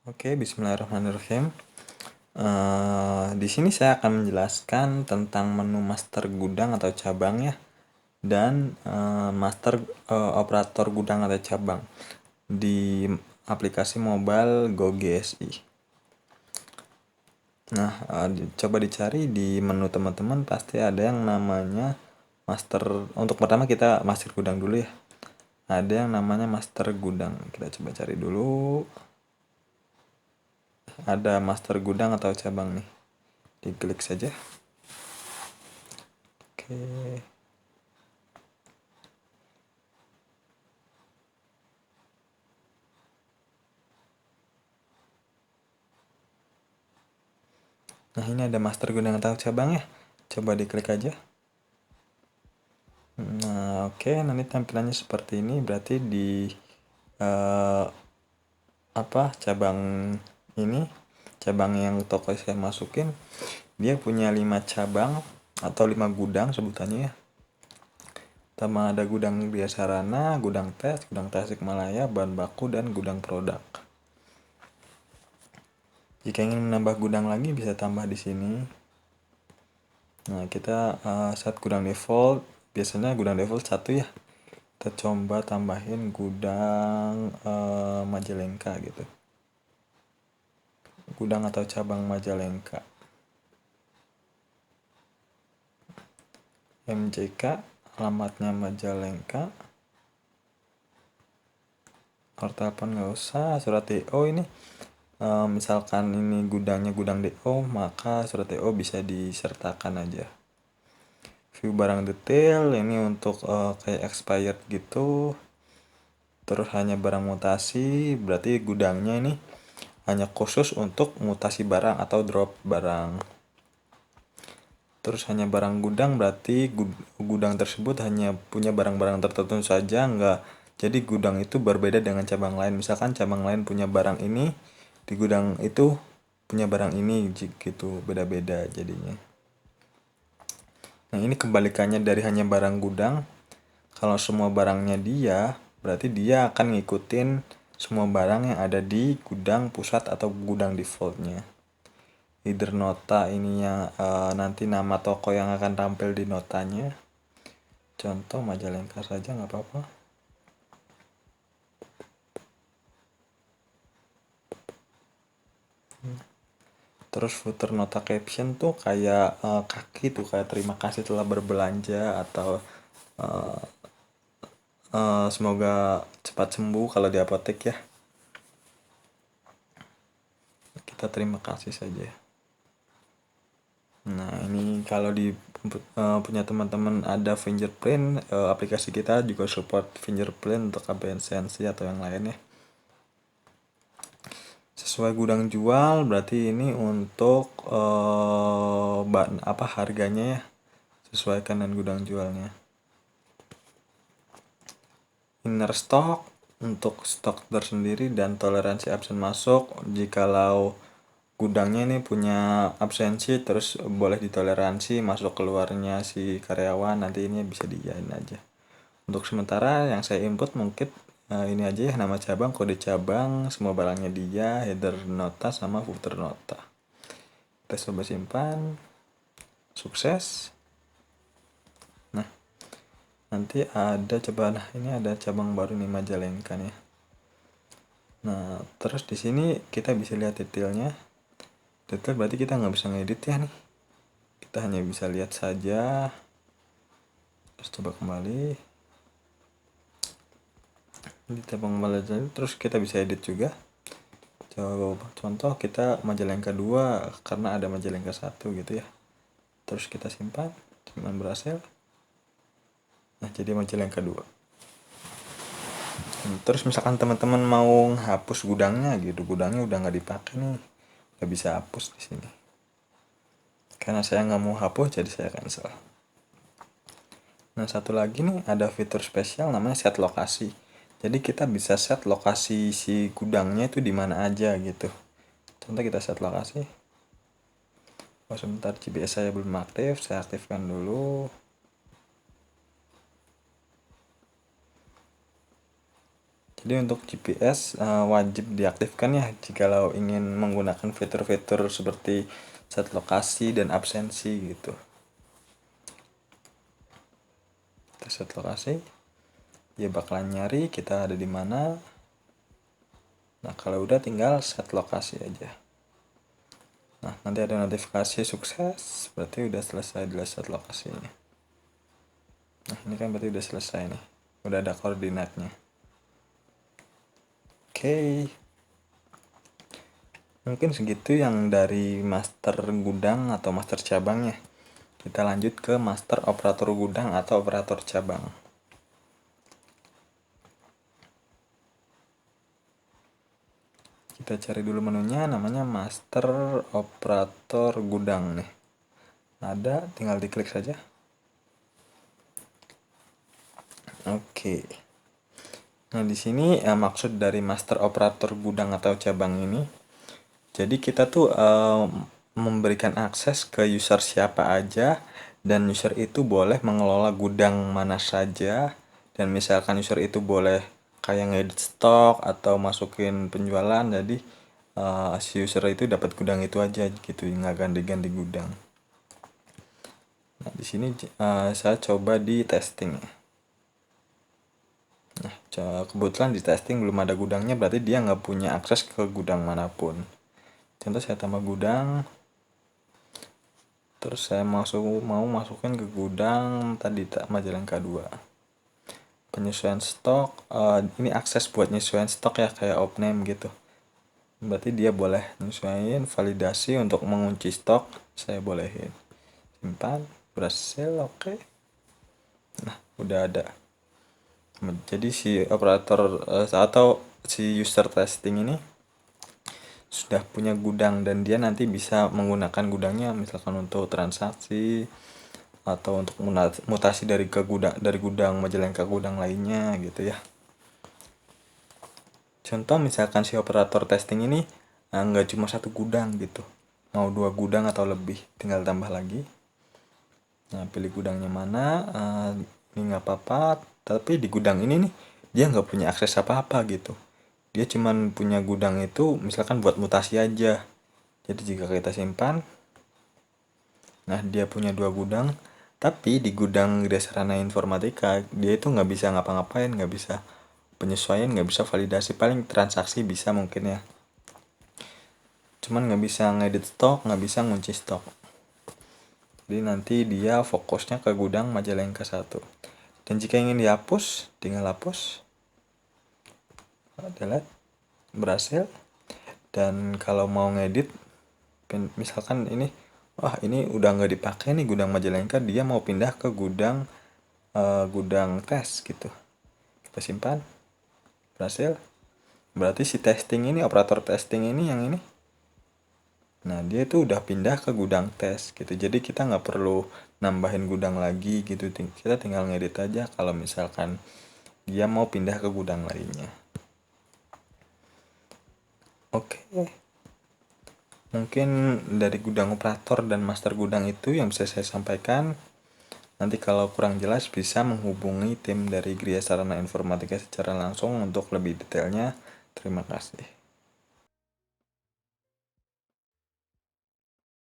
Oke, bismillahirrahmanirrahim. Di sini saya akan menjelaskan tentang menu master gudang atau cabang ya, dan master operator gudang atau cabang di aplikasi mobile GoGSI. Nah, coba dicari di menu teman-teman, pasti ada yang namanya master. Untuk pertama kita master gudang dulu ya. Ada yang namanya master gudang. Kita coba cari dulu. Ada master gudang atau cabang nih. Diklik saja. Oke. Nah, ini ada master gudang atau cabang ya. Coba diklik aja. Nah, oke, nanti tampilannya seperti ini. Berarti di cabang ini, cabang yang toko saya masukin, dia punya 5 cabang atau 5 gudang sebutannya ya. Pertama ada gudang Biasarana, gudang tes, gudang Tasikmalaya, bahan baku, dan gudang produk. Jika ingin menambah gudang lagi bisa tambah di sini. Nah, kita set gudang default. Biasanya gudang default 1 ya. Kita coba tambahin gudang Majalengka gitu. Gudang atau cabang Majalengka. MJK, alamatnya Majalengka. Nomor telepon nggak usah, surat DO ini. Misalkan ini gudangnya gudang DO, maka surat DO bisa disertakan aja. View barang detail, ini untuk kayak expired gitu. Terus hanya barang mutasi, berarti gudangnya ini hanya khusus untuk mutasi barang atau drop barang. Terus hanya barang gudang, berarti gudang tersebut hanya punya barang-barang tertentu saja, enggak. Jadi gudang itu berbeda dengan cabang lain. Misalkan cabang lain punya barang ini, di gudang itu punya barang ini gitu, beda-beda jadinya. Nah, ini kebalikannya dari hanya barang gudang. Kalau semua barangnya dia, berarti dia akan ngikutin semua barang yang ada di gudang pusat atau gudang defaultnya. Either nota ininya nanti nama toko yang akan tampil di notanya. Contoh Majalengka saja nggak apa-apa. Terus footer nota caption tuh kayak kaki tuh, kayak terima kasih telah berbelanja, atau semoga cepat sembuh kalau di apotek ya. Kita terima kasih saja. Nah, ini kalau di punya teman-teman ada fingerprint, aplikasi kita juga support fingerprint untuk ABN Sensi atau yang lain ya. Sesuai gudang jual, berarti ini untuk harganya ya, sesuaikan dengan gudang jualnya. Inner stock untuk stok tersendiri dan toleransi absen masuk. Jikalau gudangnya ini punya absensi, terus boleh ditoleransi masuk keluarnya si karyawan, nanti ini bisa diiyain aja. Untuk sementara yang saya input mungkin ini aja ya, nama cabang, kode cabang, semua barangnya dia, header nota sama footer nota. Kita coba simpan. Sukses. Nah, nanti ada ini ada cabang baru nih, Majalengka nih. Nah, terus di sini kita bisa lihat detailnya. Detail berarti kita nggak bisa ngedit ya nih. Kita hanya bisa lihat saja. Terus coba kembali. Ini cabang Majalengka, terus kita bisa edit juga. Coba contoh kita Majalengka 2 karena ada Majalengka 1 gitu ya. Terus kita simpan berhasil. Nah, jadi Majalengka 2. Terus misalkan teman-teman mau hapus gudangnya gitu, gudangnya udah nggak dipakai nih, nggak bisa hapus di sini. Karena saya nggak mau hapus, jadi saya cancel. Nah, satu lagi nih ada fitur spesial namanya set lokasi. Jadi kita bisa set lokasi si gudangnya itu di mana aja gitu. Contoh kita set lokasi. Oh, sebentar, GPS saya belum aktif, saya aktifkan dulu. Jadi Jadi untuk GPS wajib diaktifkan ya jikalau ingin menggunakan fitur-fitur seperti set lokasi dan absensi gitu. Kita set lokasi, dia bakalan nyari kita ada di mana. Nah kalau udah tinggal set lokasi aja. Nah nanti ada notifikasi sukses, berarti udah selesai di set lokasinya. Nah ini kan berarti udah selesai nih, udah ada koordinatnya. Oke, mungkin segitu yang dari master gudang atau master cabangnya. Kita lanjut ke master operator gudang atau operator cabang. Kita cari dulu menunya, namanya master operator gudang nih. Ada, tinggal diklik saja. Oke. Nah, di sini maksud dari master operator gudang atau cabang ini, jadi kita tuh memberikan akses ke user siapa aja, dan user itu boleh mengelola gudang mana saja, dan misalkan user itu boleh kayak ngedit stok atau masukin penjualan, jadi si user itu dapat gudang itu aja gitu, nggak ganti-ganti gudang. Nah, di sini saya coba di testing. Nah, kebetulan di testing belum ada gudangnya, berarti dia nggak punya akses ke gudang manapun. Contoh saya tambah gudang, terus saya mau masukin ke gudang tadi Majalengka 2. Penyesuaian stok, ini akses buat nyesuaiin stok ya, kayak opname gitu. Berarti dia boleh nyesuaiin, validasi untuk mengunci stok, saya bolehin. Simpan, berhasil, oke. Nah, udah ada. Jadi si operator atau si user testing ini sudah punya gudang, dan dia nanti bisa menggunakan gudangnya misalkan untuk transaksi atau untuk mutasi dari gudang Majalengka ke gudang lainnya gitu ya. Contoh misalkan si operator testing ini nggak cuma satu gudang gitu, mau 2 gudang atau lebih, tinggal tambah lagi. Nah, pilih gudangnya mana, ini nggak apa-apa, tapi di gudang ini nih dia nggak punya akses apa-apa gitu. Dia cuman punya gudang itu misalkan buat mutasi aja. Jadi jika kita simpan, nah dia punya 2 gudang, tapi di gudang Gria Sarana Informatika dia itu nggak bisa ngapa-ngapain, nggak bisa penyesuaian, nggak bisa validasi, paling transaksi bisa mungkin ya. Cuman nggak bisa ngedit stok, nggak bisa ngunci stok. Jadi nanti dia fokusnya ke gudang Majalengka 1. Dan jika ingin dihapus, tinggal hapus. Delete. Berhasil. Dan kalau mau ngedit, misalkan ini, wah ini udah nggak dipakai nih gudang Majalengka, dia mau pindah ke gudang tes gitu. Kita simpan. Berhasil. Berarti si testing ini, operator testing ini yang ini, nah dia itu udah pindah ke gudang tes gitu. Jadi kita nggak perlu nambahin gudang lagi gitu, kita tinggal ngedit aja kalau misalkan dia mau pindah ke gudang lainnya. Oke, mungkin dari gudang operator dan master gudang itu yang bisa saya sampaikan. Nanti kalau kurang jelas bisa menghubungi tim dari Gria Sarana Informatika secara langsung untuk lebih detailnya. Terima kasih.